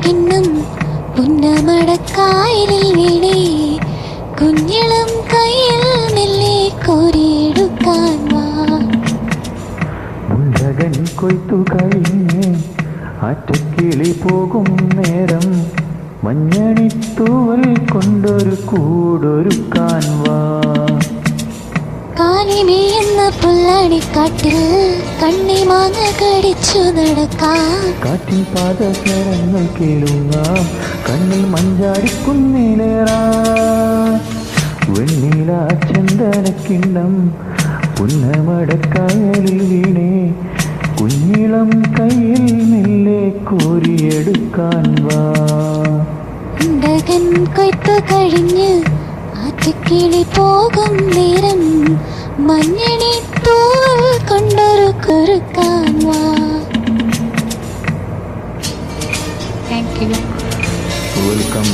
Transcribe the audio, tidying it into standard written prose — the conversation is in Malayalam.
കിണ്ണം പുന്നമടക്കായലിൽ വീണേ കുഞ്ഞിളം കയ്യിൽ മെല്ലെ കോരിയെടുക്കാൻ വാ. മുണ്ടകൻ കൊയ്ത്തു കഴിഞ്ഞ് ആറ്റക്കിളി പോകും നേരം മഞ്ഞണിത്തൂവൽ കൊണ്ടൊരു കൂടൊരുക്കാൻ വാ. കാലിമേയുന്ന പുല്ലാണിക്കാട്ടിൽ കണ്ണിമാങ്ങ കടിച്ചു നടക്കാം. കാറ്റിൻ പാദസ്വരങ്ങൾ കേളുങ്ങാം, കണ്ണിൽ മഞ്ചാടിക്കുന്നിലേറാം. വെണ്ണില ചന്ദനക്കിണ്ണം പുന്നമടക്കായലിൽ വീണേ കുഞ്ഞിളം കയ്യിൽ മെല്ലെ കോരിയെടുക്കാൻ വാ. ഉണ്ടകൻ കൊയ്ത്തു കഴിഞ്ഞ് ആറ്റക്കിളി പോകും നേരം മഞ്ഞണി തൂവൽ കൊണ്ടൊരു കുറുക്കാൻ വാ. വെൽക്കം.